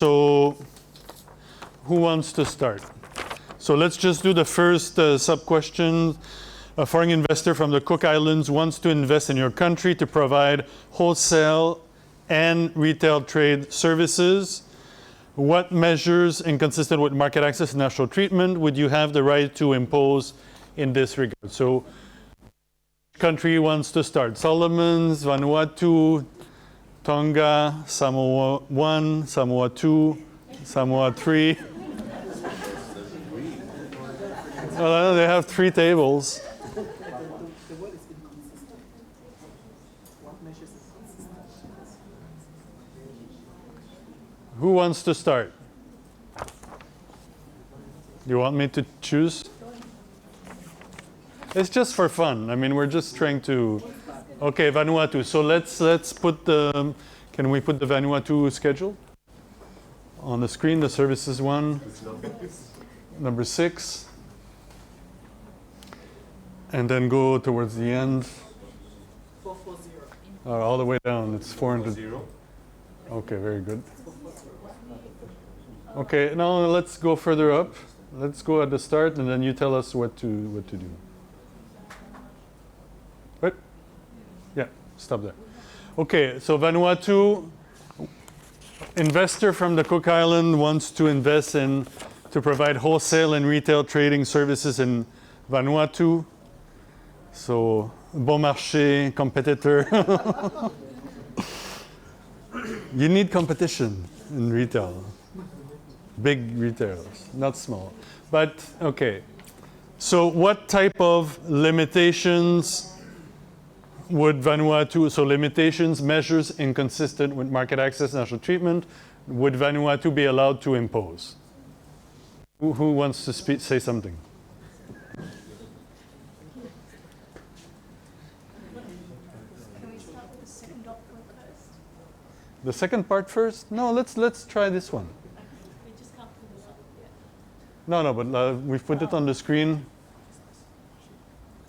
So who wants to start? So let's just do the first sub-question. A foreign investor from the Cook Islands wants to invest in your country to provide wholesale and retail trade services. What measures inconsistent with market access and national treatment would you have the right to impose in this regard? So country wants to start? Solomons, Vanuatu, Tonga, Samoa 1, Samoa 2, Samoa 3. Well, they have 3 tables. The word is inconsistent. What measures inconsistent? Who wants to start? You want me to choose? It's just for fun. I mean, we're just trying to. Okay, Vanuatu. So let's put the. Can we put the Vanuatu schedule on the screen? The services one, number 6, and then go towards the end. 440. All the way down. It's 400. Okay, very good. Okay, now let's go further up. Let's go at the start, and then you tell us what to do. What? Yeah, stop there. Okay, so Vanuatu, investor from the Cook Island wants to invest to provide wholesale and retail trading services in Vanuatu. So, bon marché, competitor. You need competition in retail. Big retailers, not small. But, okay. So what type of limitations would Vanuatu, so limitations, measures inconsistent with market access, national treatment, would Vanuatu be allowed to impose? Who wants to say something? Can we start with the second part first? The second part first? No, let's try this one. We just can't pull this up yet. No, but we've put it on the screen.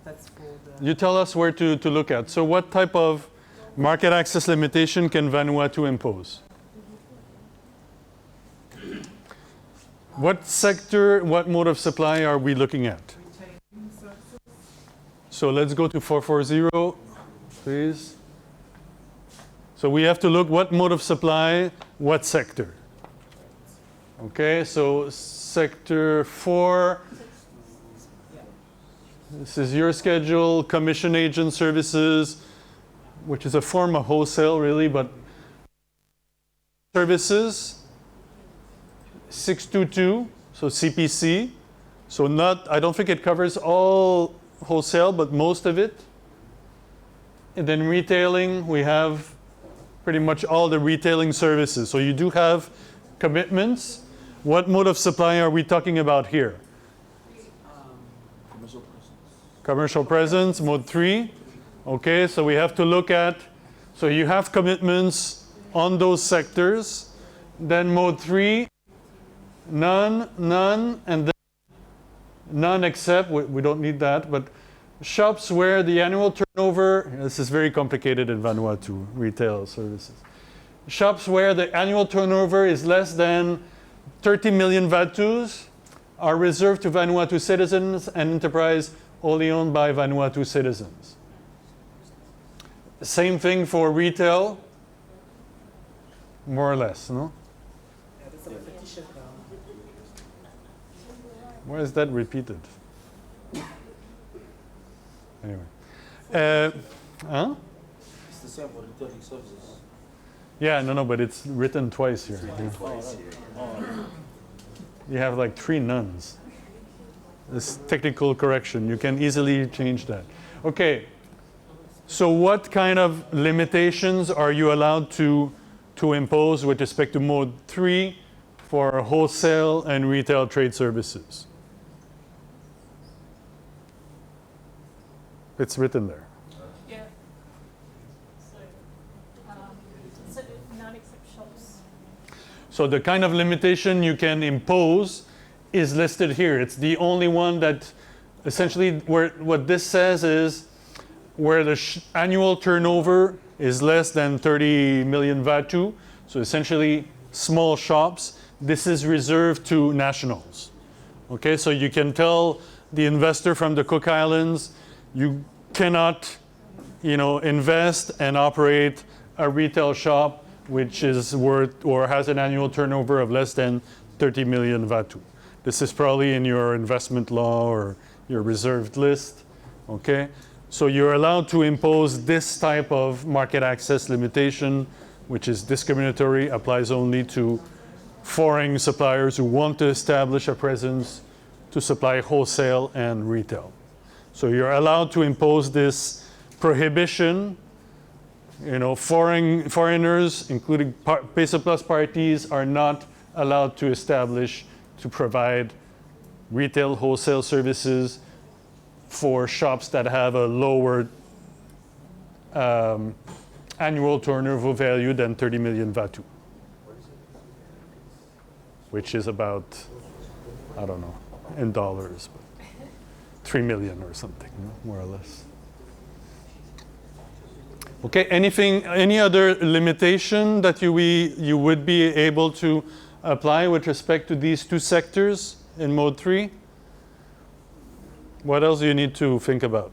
That's for the. You tell us where to look at. So what type of market access limitation can Vanuatu impose? What sector, what mode of supply are we looking at? Retaining services. So let's go to 440, please. So we have to look what mode of supply, what sector. Okay, so sector 4. This is your schedule, commission agent services, which is a form of wholesale really, but services, 622, so CPC. So I don't think it covers all wholesale, but most of it. And then retailing, we have pretty much all the retailing services. So you do have commitments. What mode of supply are we talking about here? Commercial presence, mode 3. Okay, so we have to look at, so you have commitments on those sectors. Then mode 3, none, and then none except, we don't need that, but shops where the annual turnover, this is very complicated in Vanuatu, retail services. Shops where the annual turnover is less than 30 million Vatus are reserved to Vanuatu citizens and enterprise only owned by Vanuatu citizens. Same thing for retail, more or less, no? Yeah, there's a repetition down. Where is that repeated? Anyway. Huh? It's the same for retailing services. Yeah, no, but it's written twice here. You have like 3 nuns. This technical correction, you can easily change that. Okay, so what kind of limitations are you allowed to impose with respect to mode 3 for wholesale and retail trade services? It's written there. Yeah. So non-accept shops. So the kind of limitation you can impose is listed here. It's the only one that essentially what this says is where the annual turnover is less than 30 million Vatu. So essentially small shops, this is reserved to nationals. Okay, so you can tell the investor from the Cook Islands, you cannot, invest and operate a retail shop which is worth or has an annual turnover of less than 30 million Vatu. This is probably in your investment law or your reserved list. Okay, so you're allowed to impose this type of market access limitation, which is discriminatory, applies only to foreign suppliers who want to establish a presence to supply wholesale and retail. So you're allowed to impose this prohibition. Foreigners, including Peso Plus parties, are not allowed to provide retail wholesale services for shops that have a lower annual turnover value than 30 million Vatu, which is about, I don't know, in dollars, but 3 million or something, more or less. Okay, any other limitation that you would be able to apply with respect to these two sectors in Mode 3? What else do you need to think about?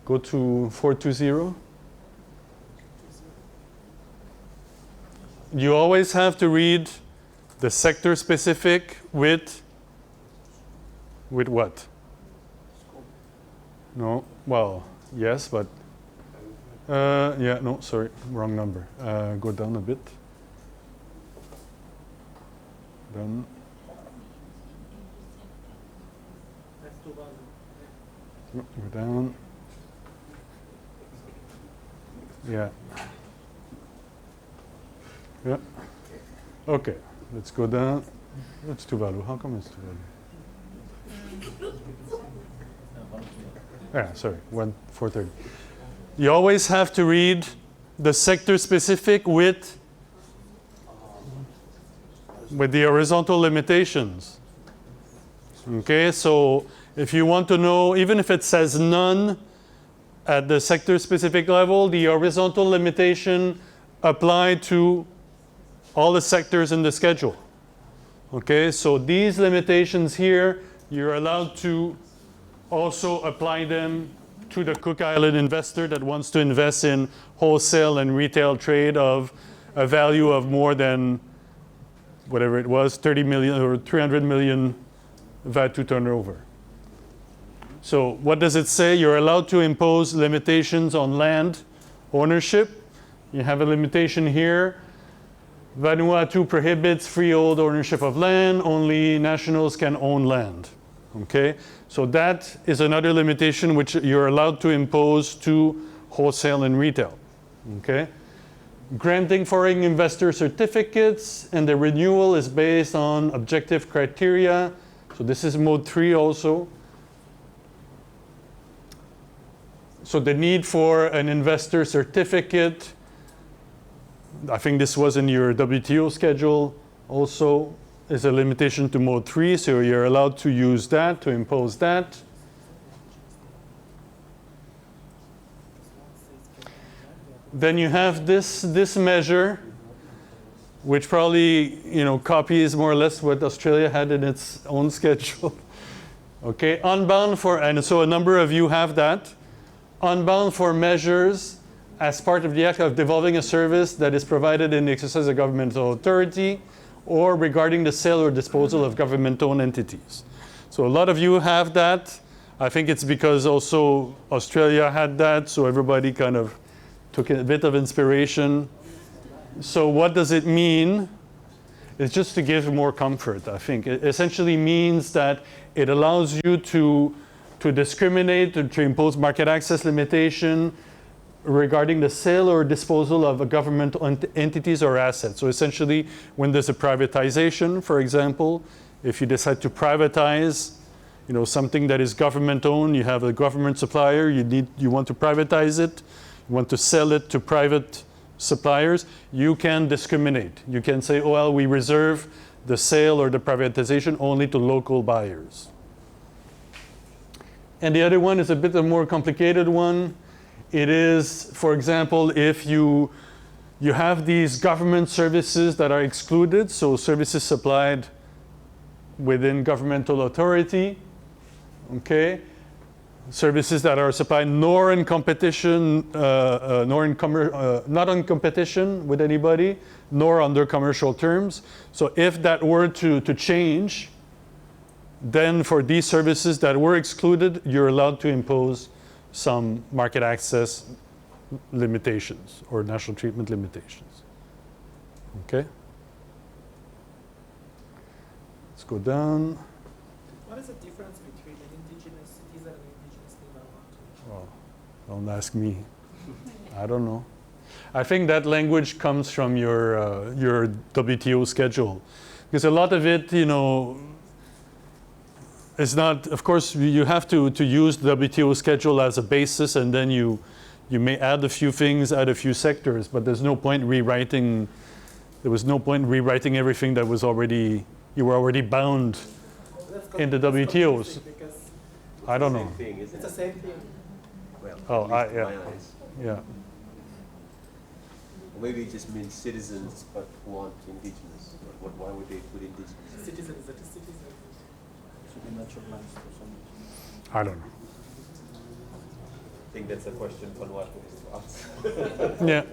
Go to 420. You always have to read the sector specific with what? No, well, yes, but no, sorry, wrong number. Go down a bit. Done. Go down. Yeah. Yeah. Okay, let's go down. It's Tuvalu. How come it's Tuvalu? Yeah, sorry, 430. You always have to read the sector specific with the horizontal limitations. Okay, so if you want to know, even if it says none at the sector specific level, the horizontal limitation apply to all the sectors in the schedule. Okay, so these limitations here, you're allowed to also apply them to the Cook Island investor that wants to invest in wholesale and retail trade of a value of more than whatever it was, 30 million or 300 million Vatu turnover. So what does it say? You're allowed to impose limitations on land ownership. You have a limitation here. Vanuatu prohibits freehold ownership of land. Only nationals can own land. Okay, so that is another limitation which you're allowed to impose to wholesale and retail. Okay, granting foreign investor certificates, and the renewal is based on objective criteria. So this is Mode 3 also. So the need for an investor certificate, I think this was in your WTO schedule also, is a limitation to Mode 3, so you're allowed to use that, to impose that. Then you have this measure, which probably copies more or less what Australia had in its own schedule. Okay, unbound for, and so a number of you have that. Unbound for measures as part of the act of devolving a service that is provided in the exercise of governmental authority, or regarding the sale or disposal of government-owned entities. So a lot of you have that. I think it's because also Australia had that, so everybody kind of took a bit of inspiration. So what does it mean? It's just to give more comfort, I think. It essentially means that it allows you to discriminate, to impose market access limitation regarding the sale or disposal of a government entities or assets. So essentially, when there's a privatization, for example, if you decide to privatize, something that is government-owned, you have a government supplier, you want to privatize it, you want to sell it to private suppliers, you can discriminate. You can say, oh, well, we reserve the sale or the privatization only to local buyers. And the other one is a bit of a more complicated one. It is, for example, if you You have these government services that are excluded, so services supplied within governmental authority, okay? Services that are supplied nor in competition, not on competition with anybody, nor under commercial terms. So if that were to change, then for these services that were excluded, you're allowed to impose some market access limitations or national treatment limitations. Okay? Let's go down. What is the difference between an indigenous citizen and an indigenous neighbor? Well, don't ask me. I don't know. I think that language comes from your WTO schedule, because a lot of it, you know, is not. Of course, you have to use the WTO schedule as a basis, and then you may add a few things, add a few sectors, but there's no point rewriting. There was no point rewriting everything that was already you were already bound in the WTOs. Because I don't know. Thing, isn't it's the it? same thing. Well, Oh, at least to yeah. my eyes. Yeah. Or maybe it just means citizens, but who aren't indigenous. Why would they put indigenous? Citizen is a citizen. Should be naturalized or something. I don't know. I think that's a question Vanuatu has to ask. Yeah,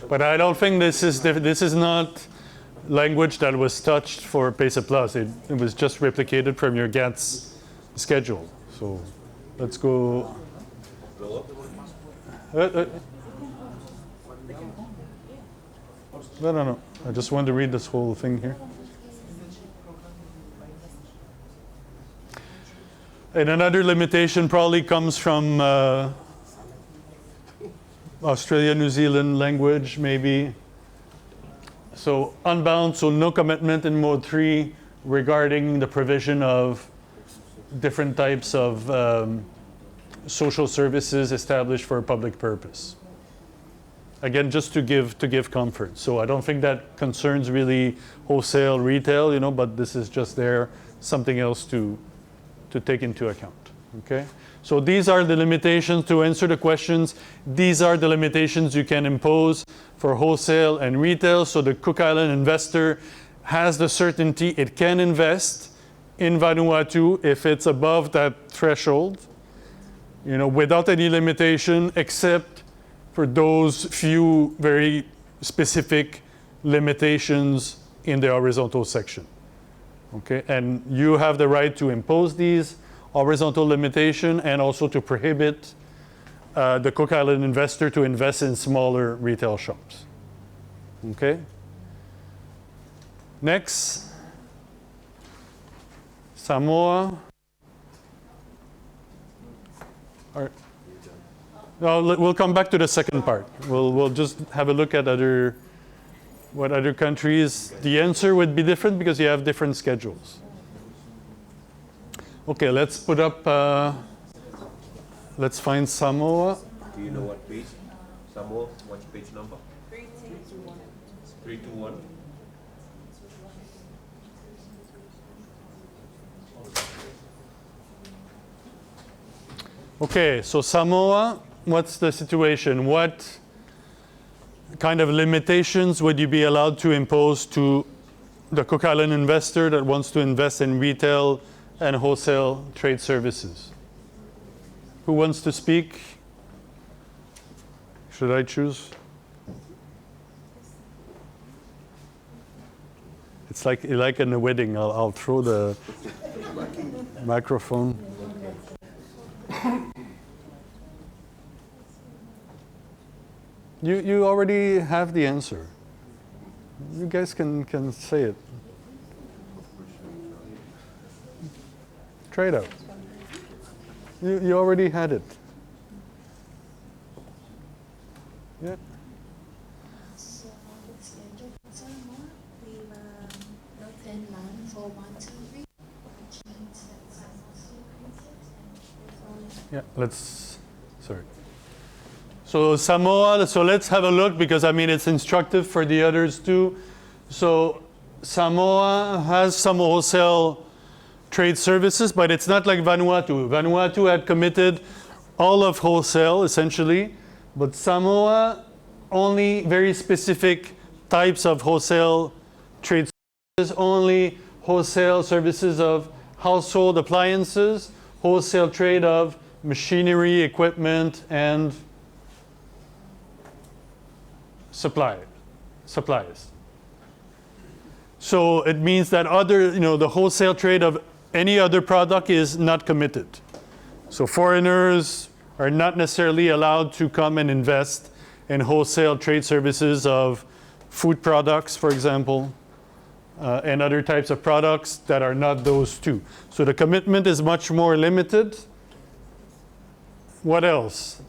but I don't think this is not language that was touched for PESA Plus. It was just replicated from your GATS schedule. So let's go. No. I just want to read this whole thing here. And another limitation probably comes from Australia, New Zealand language, maybe. So unbound, so no commitment in mode 3 regarding the provision of different types of social services established for a public purpose. Again, just to give comfort. So I don't think that concerns really wholesale retail, you know, but this is just there, something else to take into account. Okay? So these are the limitations to answer the questions. These are the limitations you can impose for wholesale and retail. So the Cook Island investor has the certainty it can invest in Vanuatu if it's above that threshold, you know, without any limitation except for those few very specific limitations in the horizontal section. Okay, and you have the right to impose these horizontal limitation and also to prohibit the Cook Island investor to invest in smaller retail shops. Okay. Next, Samoa. All right. No, we'll come back to the second part. We'll just have a look at what other countries. The answer would be different because you have different schedules. Okay, let's put up. Let's find Samoa. Do you know what page? Samoa, what's page number? 321. Okay, so Samoa, what's the situation? What kind of limitations would you be allowed to impose to the Cook Island investor that wants to invest in retail and wholesale trade services? Who wants to speak? Should I choose? It's like in a wedding. I'll throw the microphone. You already have the answer. You guys can say it. Try it out. You already had it. Yeah. So the schedule for Samoa, we were within line for 1, 2, 3, which means that Yeah, sorry. So Samoa, so let's have a look because I mean it's instructive for the others too. So Samoa has some wholesale trade services, but it's not like Vanuatu. Vanuatu had committed all of wholesale essentially, but Samoa only very specific types of wholesale trade services, only wholesale services of household appliances, wholesale trade of machinery, equipment, and supplies. So it means that the wholesale trade of any other product is not committed. So foreigners are not necessarily allowed to come and invest in wholesale trade services of food products, for example, and other types of products that are not those two. So the commitment is much more limited. What else?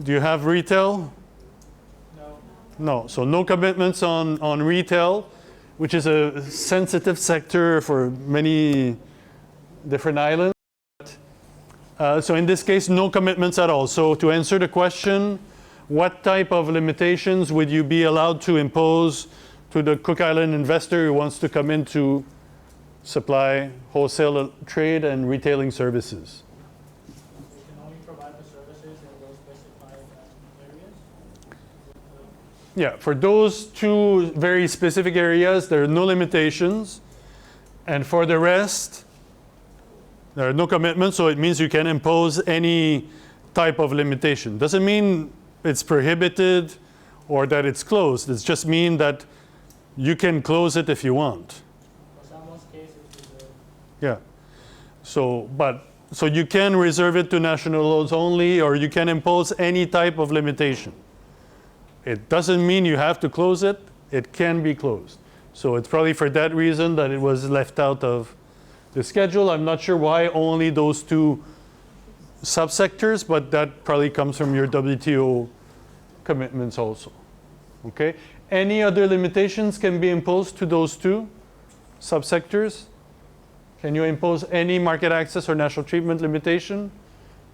Do you have retail? No. So no commitments on retail, which is a sensitive sector for many different islands. So in this case, no commitments at all. So to answer the question, what type of limitations would you be allowed to impose to the Cook Island investor who wants to come in to supply wholesale trade and retailing services? We can only provide the services in those specified areas? Yeah, for those two very specific areas, there are no limitations. And for the rest, there are no commitments, so it means you can impose any type of limitation. Doesn't mean it's prohibited or that it's closed. It just means that you can close it if you want. For someone's case, it's reserved. Yeah. So you can reserve it to national loads only, or you can impose any type of limitation. It doesn't mean you have to close it. It can be closed. So it's probably for that reason that it was left out of the schedule. I'm not sure why only those two subsectors, but that probably comes from your WTO commitments also. Okay? Any other limitations can be imposed to those two subsectors? Can you impose any market access or national treatment limitation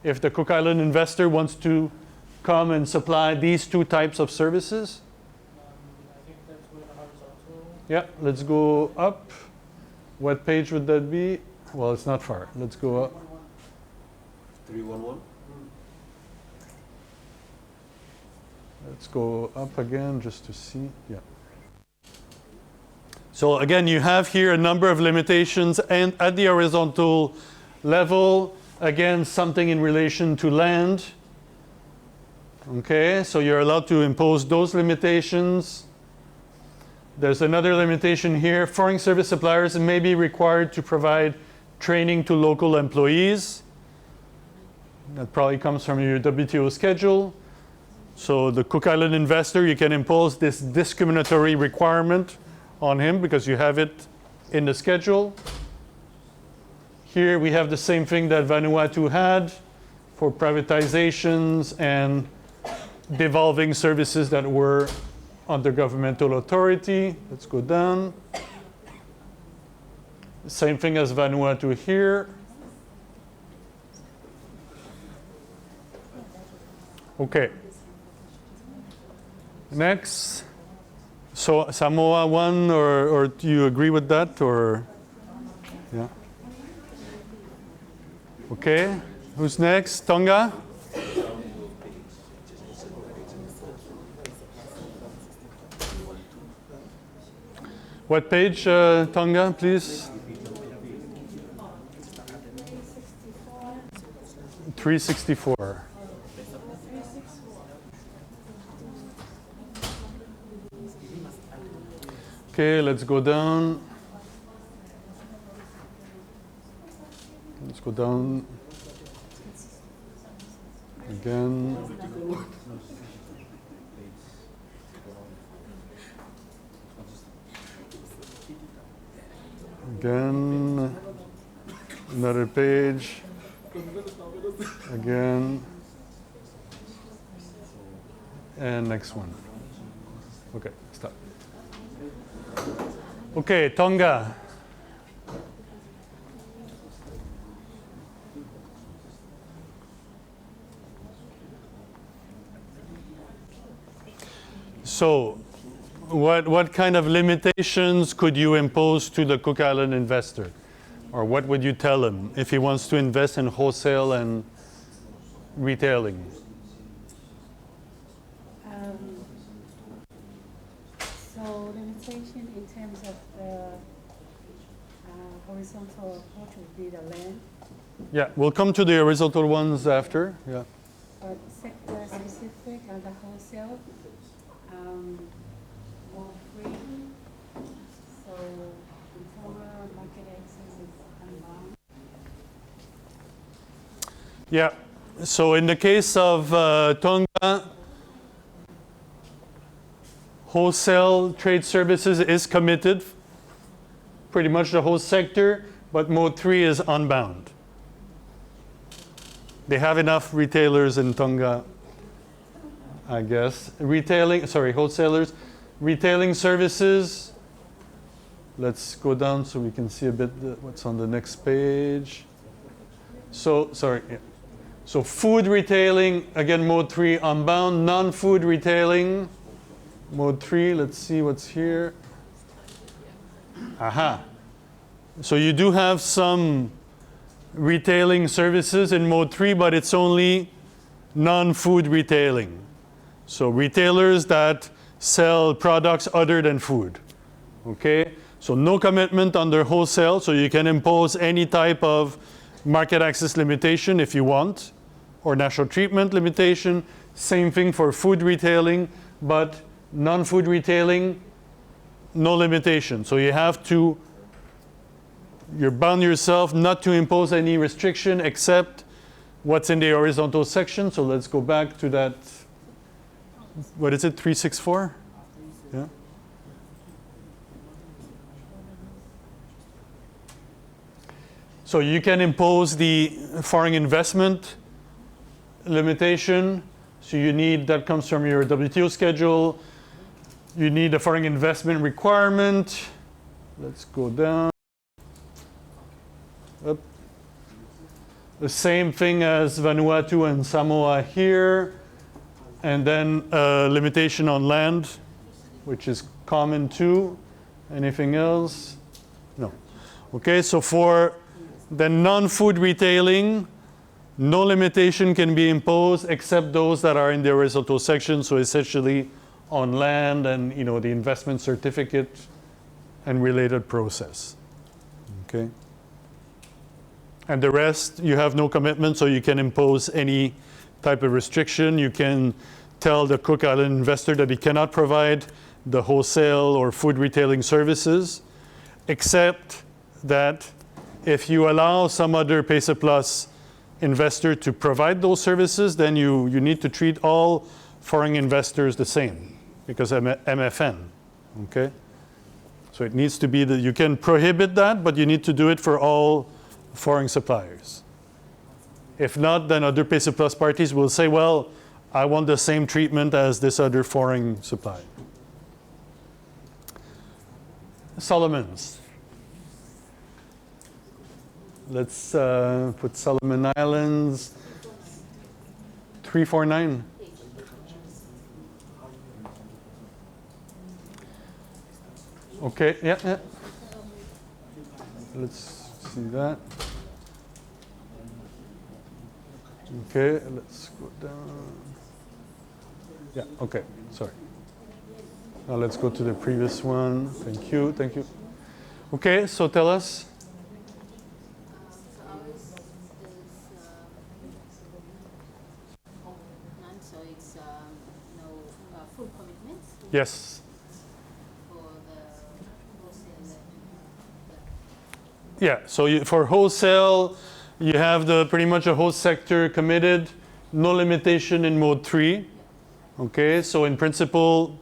if the Cook Island investor wants to come and supply these two types of services? I think that's where the horizontal. Yeah, let's go up. What page would that be? Well, it's not far. Let's go up. 311? Let's go up again just to see. Yeah. So again, you have here a number of limitations, and at the horizontal level, again, something in relation to land. Okay, so you're allowed to impose those limitations. There's another limitation here. Foreign service suppliers may be required to provide training to local employees. That probably comes from your WTO schedule. So the Cook Island investor, you can impose this discriminatory requirement on him because you have it in the schedule. Here we have the same thing that Vanuatu had for privatizations and devolving services that were under governmental authority. Let's go down. Same thing as Vanuatu here. Okay. Next. So Samoa 1, or do you agree with that, or? Yeah. Okay. Who's next? Tonga? What page, Tonga, please? 364. Okay, let's go down. Let's go down again. Again, another page. Again, and next one. Okay, stop. Okay, Tonga. So, what kind of limitations could you impose to the Cook Island investor? Or what would you tell him if he wants to invest in wholesale and retailing? So limitation in terms of the horizontal approach would be the land, Yeah, we'll come to the horizontal ones after. Yeah. but sector specific and the wholesale, more free. So informal market access is unbound. Yeah. So in the case of Tonga, wholesale trade services is committed, pretty much the whole sector, but mode 3 is unbound. They have enough retailers in Tonga, I guess. Wholesalers. Retailing services. Let's go down so we can see a bit what's on the next page. So food retailing, again, mode 3 unbound. Non-food retailing, mode 3. Let's see what's here. Aha. So you do have some retailing services in mode 3, but it's only non-food retailing. So retailers that sell products other than food. Okay? So no commitment under wholesale, so you can impose any type of market access limitation if you want, or national treatment limitation. Same thing for food retailing, but non-food retailing, no limitation. So you're bound yourself not to impose any restriction except what's in the horizontal section. So let's go back to that. What is it, 364? Yeah. So you can impose the foreign investment limitation. So that comes from your WTO schedule. You need a foreign investment requirement. Let's go down. Up. The same thing as Vanuatu and Samoa here. And then limitation on land, which is common too. Anything else? No. Okay, so for the non-food retailing, no limitation can be imposed except those that are in the horizontal section. So essentially on land and the investment certificate and related process. Okay. And the rest, you have no commitment, so you can impose any type of restriction. You can tell the Cook Island investor that he cannot provide the wholesale or food retailing services, except that if you allow some other PESA Plus investor to provide those services, then you need to treat all foreign investors the same, because MFN, okay? So it needs to be that you can prohibit that, but you need to do it for all foreign suppliers. If not, then other PESA Plus parties will say, well, I want the same treatment as this other foreign supplier. Solomons. Let's put Solomon Islands. 349. Okay, yeah. Let's see that. Okay, let's go down. Yeah, okay, sorry. Now let's go to the previous one. Thank you. Okay, so tell us. So ours is none, so it's no full commitments Yes. for the wholesale. Yeah, so for wholesale, you have pretty much a whole sector committed, no limitation in mode 3. Okay, so in principle,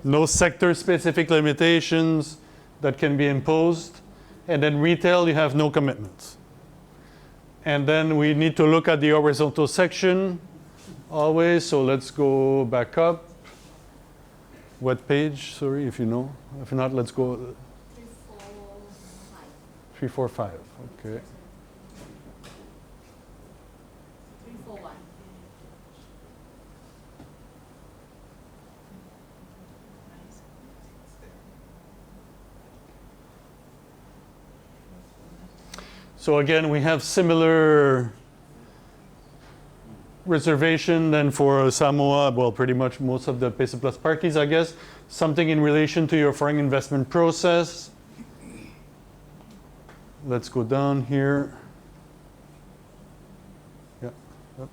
no sector-specific limitations that can be imposed. And then retail, you have no commitments. And then we need to look at the horizontal section always. So let's go back up. What page? Sorry, if you know. If not, let's go 345. 345. Okay. 341. So again, we have similar reservation than for Samoa. Well, pretty much most of the PESA Plus parties, I guess. something in relation to your foreign investment process. Let's go down here. Yeah. Yep.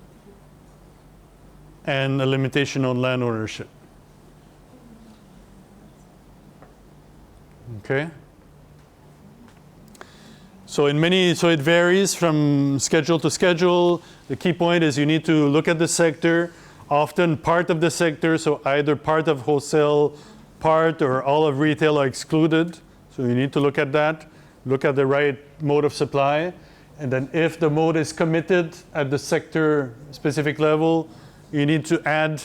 And a limitation on land ownership. Okay. So it varies from schedule to schedule. The key point is you need to look at the sector, often part of the sector, so either part of wholesale, part or all of retail are excluded. So you need to look at that, look at the right mode of supply, and then if the mode is committed at the sector specific level, you need to add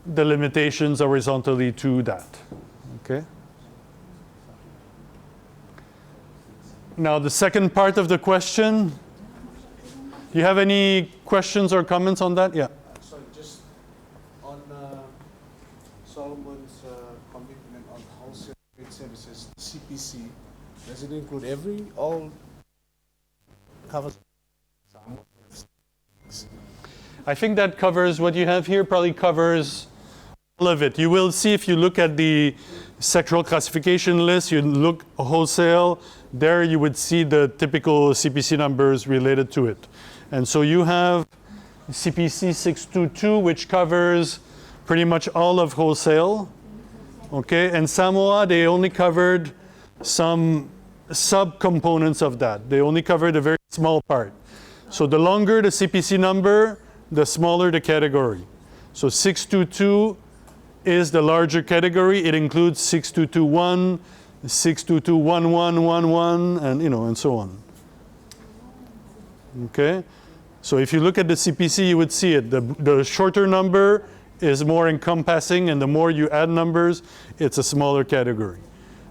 the limitations horizontally to that. Okay. Now the second part of the question, do you have any questions or comments on that? Yeah. Sorry, just on Solomon's commitment on wholesale trade services, CPC, does it include all covers? I think that covers what you have here, probably covers all of it. You will see if you look at the sectoral classification list, you look wholesale, there you would see the typical CPC numbers related to it. And so you have CPC 622, which covers pretty much all of wholesale. Okay, and Samoa, they only covered some sub-components of that. They only covered a very small part. So the longer the CPC number, the smaller the category. So 622 is the larger category. It includes 6221, 6221111, and and so on. Okay, so if you look at the CPC, you would see it. The shorter number is more encompassing, and the more you add numbers, it's a smaller category.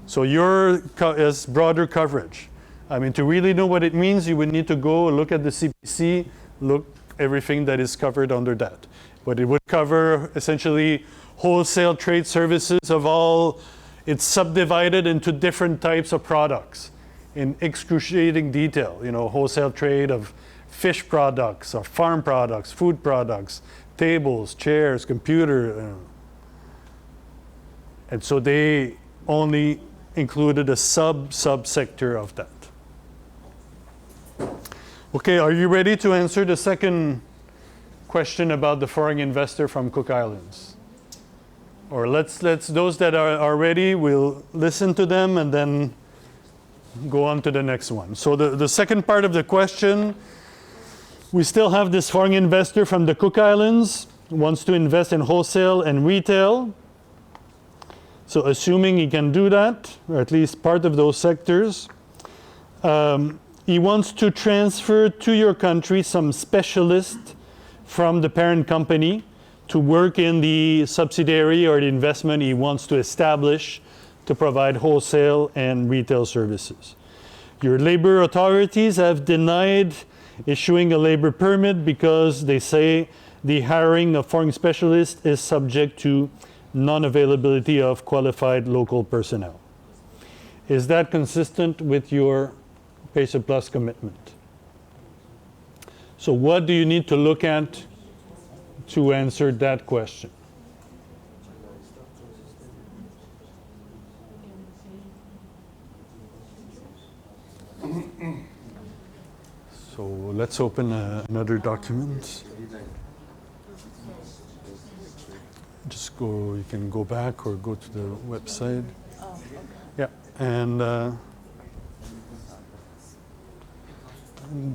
So your is broader coverage. I mean, to really know what it means, you would need to go look at the CPC, look everything that is covered under that. But it would cover essentially wholesale trade services of all. It's subdivided into different types of products in excruciating detail. Wholesale trade of fish products, or farm products, food products, tables, chairs, computer. And so they only included a subsector of that. Okay, are you ready to answer the second question about the foreign investor from Cook Islands? Or let's those that are ready, we'll listen to them and then go on to the next one. So the second part of the question, we still have this foreign investor from the Cook Islands, wants to invest in wholesale and retail. So assuming he can do that, or at least part of those sectors, he wants to transfer to your country some specialists from the parent company to work in the subsidiary or the investment he wants to establish to provide wholesale and retail services. Your labor authorities have denied issuing a labor permit because they say the hiring of foreign specialists is subject to non-availability of qualified local personnel. Is that consistent with your PACER Plus commitment? So what do you need to look at to answer that question? So let's open another document. Just go, you can go back or go to the website. Yeah, and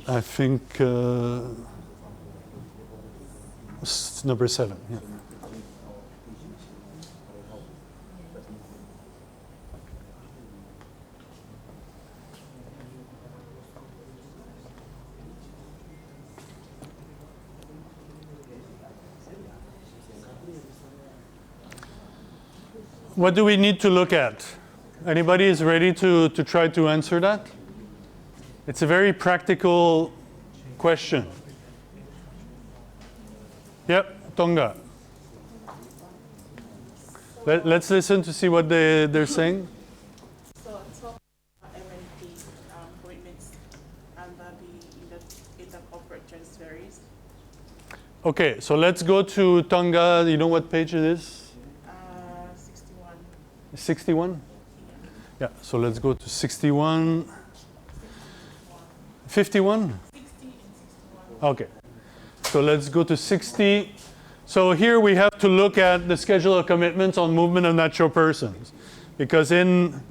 I think number 7. Yeah. What do we need to look at? Anybody is ready to try to answer that? It's a very practical question. Yep, Tonga. Let's listen to see what they're saying. So talk about MNP commitments under the intercorporate transfers. Okay, so let's go to Tonga. You know what page it is? 61. 61? Yeah, so let's go to 61. 51? 60 and 61. Okay. So let's go to 60. So here we have to look at the schedule of commitments on movement of natural persons. Because in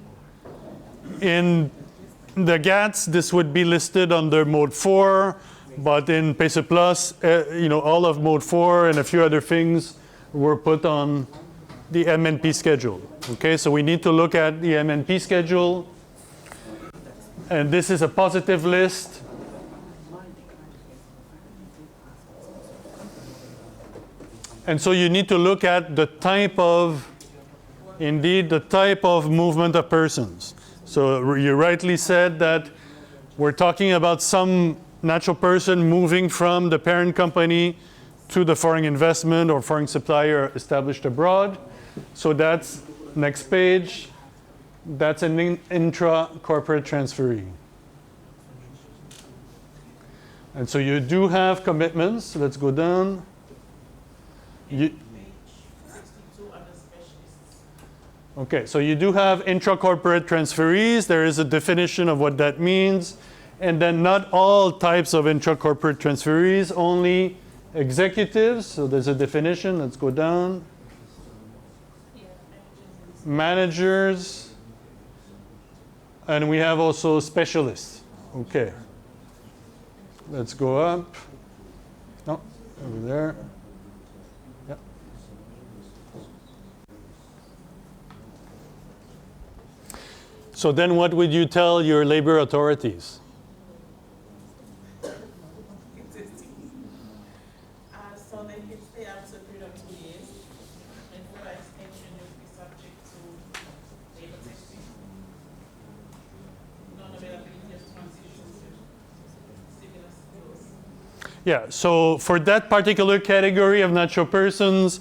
the GATS, this would be listed under mode 4, but in PACE Plus, all of mode 4 and a few other things were put on the MNP schedule. Okay, so we need to look at the MNP schedule. And this is a positive list. And so you need to look at the type of, indeed, the type of movement of persons. So you rightly said that we're talking about some natural person moving from the parent company to the foreign investment or foreign supplier established abroad. So that's, next page, that's an intra-corporate transferee. And so you do have commitments. Let's go down. Page 62 under specialists. Okay, so you do have intra-corporate transferees. There is a definition of what that means. And then not all types of intra-corporate transferees, only executives. So there's a definition. Let's go down. Managers. And we have also specialists. Okay. Let's go up. No, over there. Yep. So then what would you tell your labor authorities? So they can stay up to a period of 2 years, and for extension, you'll be subject to labor testing, non-availability of transition to similar skills. Yeah, so for that particular category of natural persons,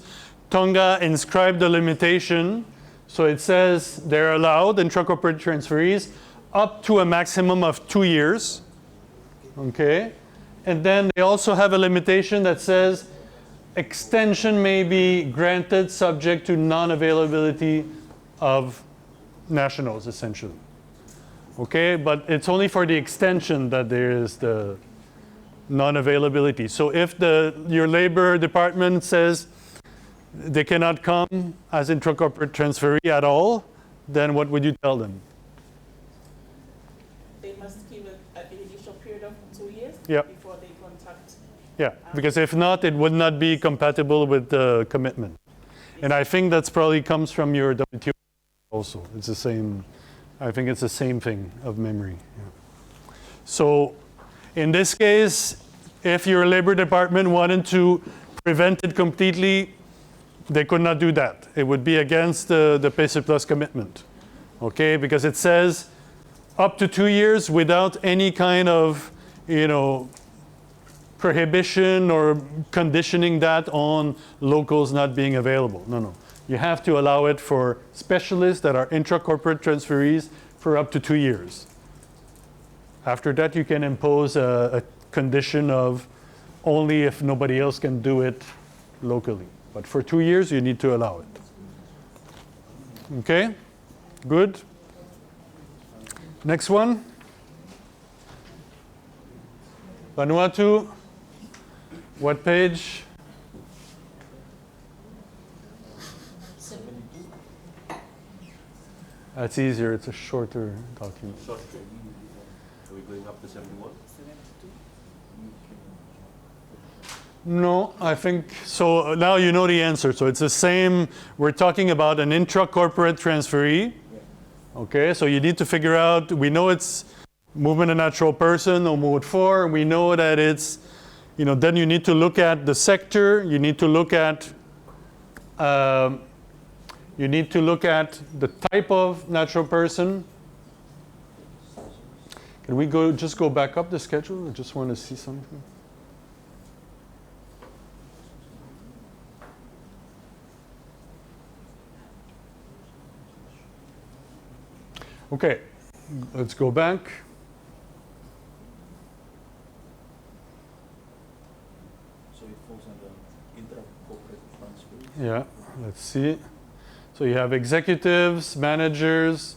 Tonga inscribed the limitation. So it says they're allowed, intracorporate transferees, up to a maximum of 2 years. Okay? And then they also have a limitation that says extension may be granted subject to non-availability of nationals, essentially. Okay? But it's only for the extension that there is the non-availability. So if your labor department says they cannot come as intracorporate transferee at all, then what would you tell them? They must give an initial period of 2 years Yep. before they contact. Yeah, because if not, it would not be compatible with the commitment. And I think that's probably comes from your WTO also. It's the same, I think it's the same thing of memory. Yeah. So in this case, if your labor department wanted to prevent it completely, they could not do that. It would be against the PACE Plus commitment. Okay, because it says up to 2 years without any kind of, prohibition or conditioning that on locals not being available. No. You have to allow it for specialists that are intra-corporate transferees for up to 2 years. After that, you can impose a condition of only if nobody else can do it locally. But for 2 years, you need to allow it. Okay? Good. Next one. Vanuatu. What page? 72. That's easier. It's a shorter document. Short. Are we going up to 71? No, I think so. Now you know the answer. So it's the same. We're talking about an intra-corporate transferee. Okay, so you need to figure out, we know it's movement of natural person or mode 4. We know that it's, then you need to look at the sector. You need to look at the type of natural person. Can we just go back up the schedule? I just want to see something. Okay, let's go back. So it falls under intra-corporate transfer. Yeah, let's see. So you have executives, managers.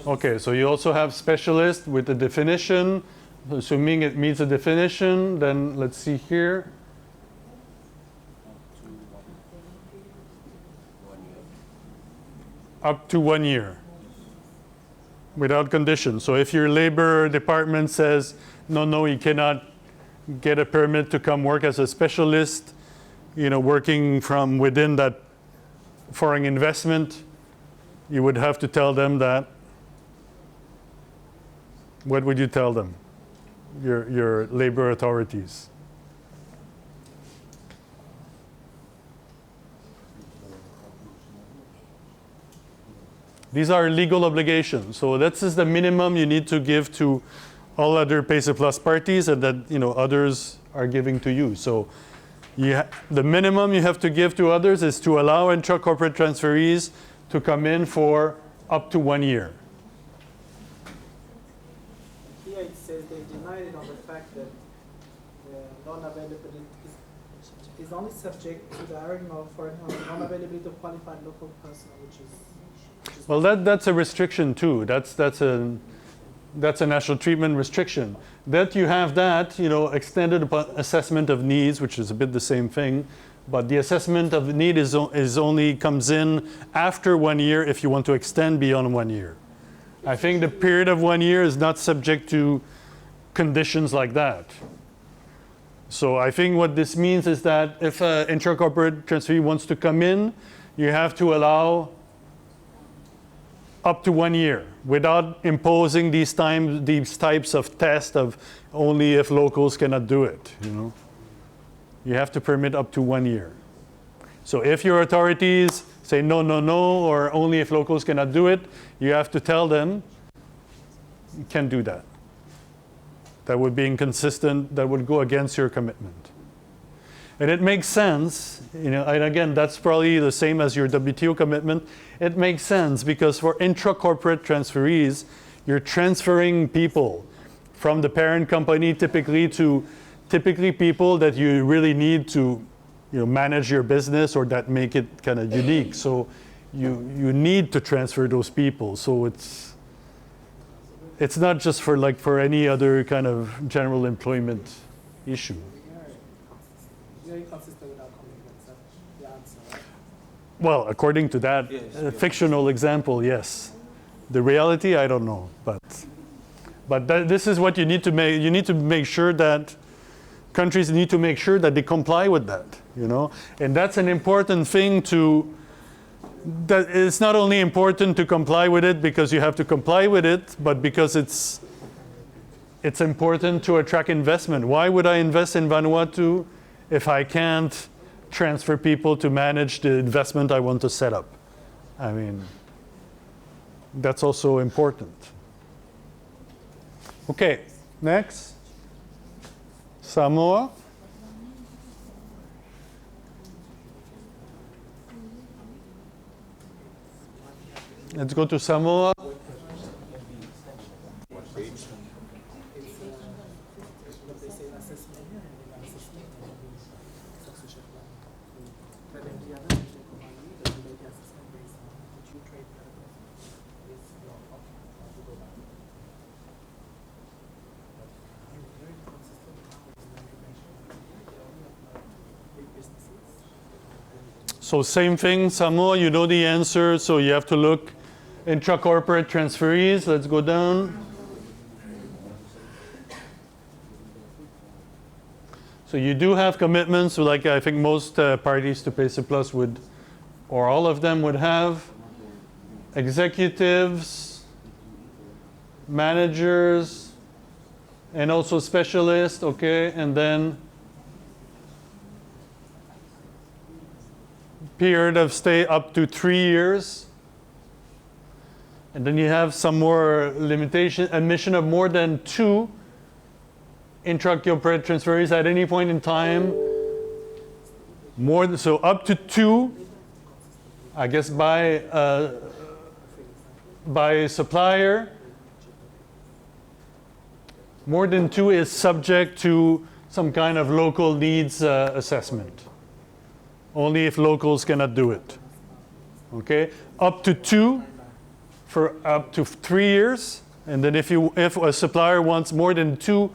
Okay, so you also have specialists with the definition. Assuming it meets the definition, then let's see here. Up to 1 year. Without condition. So if your labor department says, no, you cannot get a permit to come work as a specialist, working from within that foreign investment, you would have to tell them that. What would you tell them? Your labor authorities. These are legal obligations. So this is the minimum you need to give to all other PACE Plus parties, and that others are giving to you. So the minimum you have to give to others is to allow intra-corporate transferees to come in for up to 1 year. Here it says they denied it on the fact that the non-availability is only subject to the hiring of foreign non-availability of qualified local personnel, which is Well, that's a restriction too. That's a national treatment restriction. That you have that, extended upon assessment of needs, which is a bit the same thing, but the assessment of need is only comes in after 1 year if you want to extend beyond 1 year. I think the period of 1 year is not subject to conditions like that. So I think what this means is that if an intra-corporate transferee wants to come in, you have to allow up to 1 year without imposing these types of tests of only if locals cannot do it. You have to permit up to 1 year. So if your authorities say no, or only if locals cannot do it, you have to tell them you can't do that. That would be inconsistent. That would go against your commitment. And it makes sense, and again, that's probably the same as your WTO commitment. It makes sense because for intra-corporate transferees, you're transferring people from the parent company typically people that you really need to manage your business or that make it kind of unique. So you need to transfer those people. So it's not just for any other kind of general employment issue. very consistent with our commitments. That's the answer, right? Well, according to that Yes, fictional example, yes. The reality, I don't know, but this is what you need to make. You need to make sure that countries need to make sure that they comply with that, and that's an important thing to. That it's not only important to comply with it because you have to comply with it, but because it's important to attract investment. Why would I invest in Vanuatu if I can't transfer people to manage the investment I want to set up? I mean, that's also important. Okay, next. Samoa. Let's go to Samoa. What they say, assessment, succession plan. But then the other thing they make the assessment based on the two trade paragraph is your option to go back. I'm very consistent with how you mentioned they only apply to big businesses. So same thing, Samoa, you know the answer, so you have to look intra-corporate transferees. Let's go down. So you do have commitments, like I think most parties to PACE Plus would, or all of them would have. Executives, managers, and also specialists, okay, and then period of stay up to 3 years. And then you have some more limitation, admission of more than 2 intra-corporate transferees at any point in time. So up to 2, I guess by supplier. More than 2 is subject to some kind of local needs assessment. Only if locals cannot do it. Okay, up to 2 for up to 3 years. And then if a supplier wants more than 2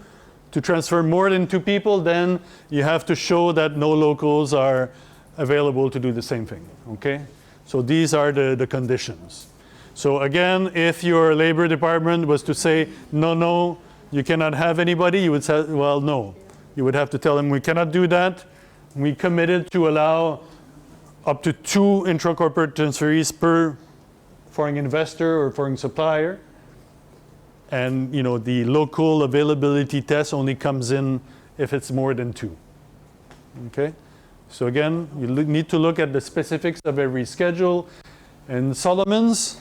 to transfer more than 2 people, then you have to show that no locals are available to do the same thing. Okay, so these are the conditions. So again, if your labor department was to say, no, you cannot have anybody, you would say, well, no. You would have to tell them, we cannot do that. We committed to allow up to 2 intra-corporate transferees per foreign investor or foreign supplier. And the local availability test only comes in if it's more than 2. Okay? So again, you need to look at the specifics of every schedule. And Solomon's,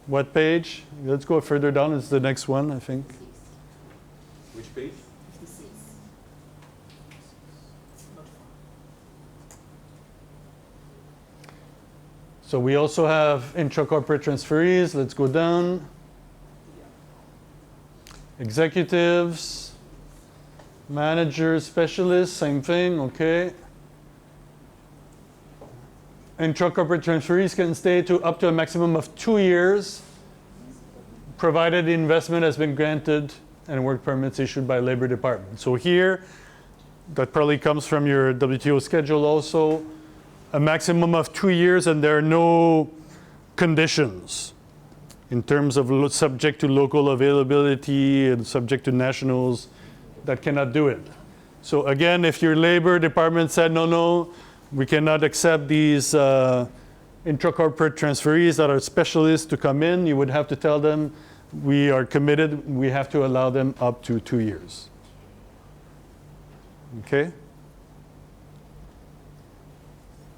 what page? Let's go further down. It's the next one, I think. Which page? 56. Not far. So we also have intra-corporate transferees. Let's go down. Executives, managers, specialists, same thing, okay. Intra-corporate transferees can stay up to a maximum of 2 years, provided the investment has been granted and work permits issued by Labor Department. So here, that probably comes from your WTO schedule also, a maximum of 2 years, and there are no conditions in terms of subject to local availability and subject to nationals that cannot do it. So again, if your Labor Department said, no, we cannot accept these intra-corporate transferees that are specialists to come in, you would have to tell them, we are committed, we have to allow them up to 2 years. Okay?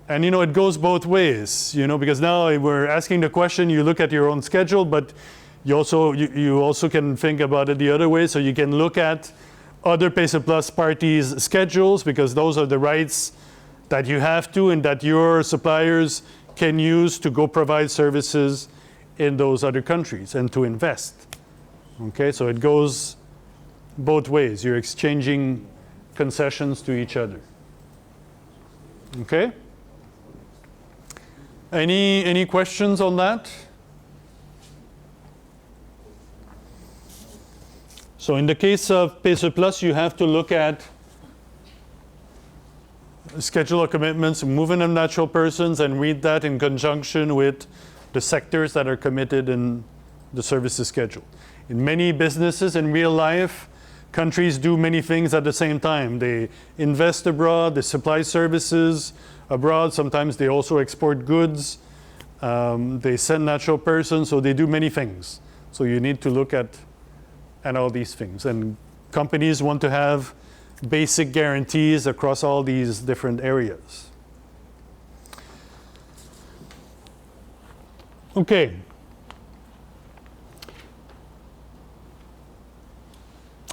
And it goes both ways, because now we're asking the question, you look at your own schedule, but you also can think about it the other way, so you can look at other PaySurplus parties' schedules, because those are the rights that you have to and that your suppliers can use to go provide services in those other countries and to invest. Okay, so it goes both ways. You're exchanging concessions to each other. Okay? Any questions on that? So in the case of PaySurplus, you have to look at schedule of commitments, movement of natural persons, and read that in conjunction with the sectors that are committed in the services schedule. In many businesses in real life, countries do many things at the same time. They invest abroad, they supply services abroad, sometimes they also export goods, they send natural persons, so they do many things. So you need to look at all these things. And companies want to have basic guarantees across all these different areas. Okay.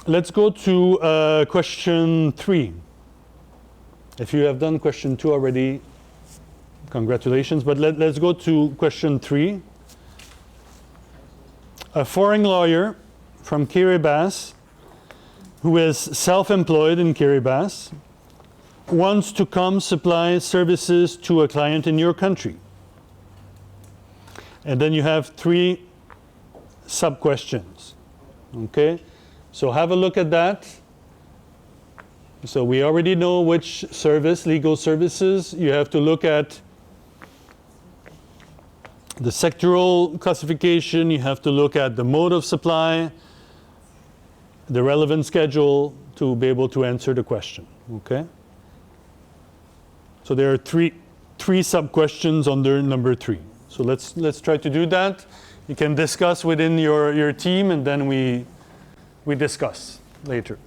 Let's go to question 3. If you have done question 2 already, congratulations, but let's go to question 3. A foreign lawyer from Kiribati, who is self-employed in Kiribati, wants to come supply services to a client in your country. And then you have 3 sub-questions. Okay? So have a look at that. So we already know which service, legal services. You have to look at the sectoral classification. You have to look at the mode of supply, the relevant schedule to be able to answer the question. Okay? So there are three sub-questions under number 3. So let's try to do that. You can discuss within your team, and then we discuss later.